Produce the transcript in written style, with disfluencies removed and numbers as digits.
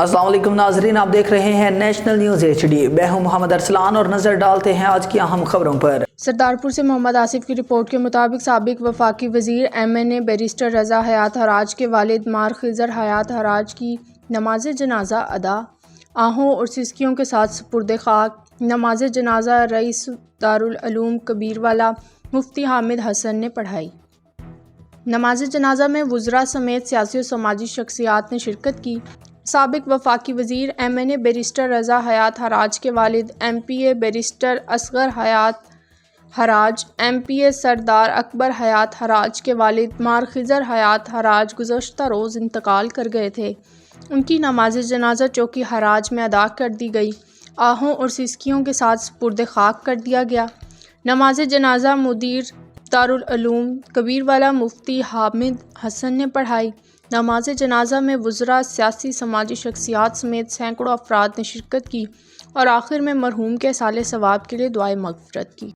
السلام علیکم ناظرین، آپ دیکھ رہے ہیں نیشنل نیوز HD۔ میں ہوں محمد ارسلان اور نظر ڈالتے ہیں آج کی اہم خبروں پر۔ سردارپور سے محمد آصف کی رپورٹ کے مطابق سابق وفاقی وزیر MNA بیرسٹر رضا حیات حراج کے والد مار خضر حیات حراج کی نماز جنازہ ادا آہوں اور سسکیوں کے ساتھ سپرد خاک۔ نماز جنازہ رئیس دارالعلوم کبیروالا مفتی حامد حسن نے پڑھائی۔ نماز جنازہ میں وزراء سمیت سیاسی و سماجی شخصیات نے شرکت کی۔ سابق وفاقی وزیر MNA بیرسٹر رضا حیات حراج کے والد MPA بیرسٹر اصغر حیات حراج، MPA سردار اکبر حیات حراج کے والد مار خضر حیات حراج گزشتہ روز انتقال کر گئے تھے۔ ان کی نماز جنازہ چوکی حراج میں ادا کر دی گئی۔ آہوں اور سسکیوں کے ساتھ سپرد خاک کر دیا گیا۔ نماز جنازہ مدیر دارالعلوم کبیروالا مفتی حامد حسن نے پڑھائی۔ نماز جنازہ میں وزراء، سیاسی سماجی شخصیات سمیت سینکڑوں افراد نے شرکت کی اور آخر میں مرحوم کے ایصال ثواب کے لیے دعائے مغفرت کی۔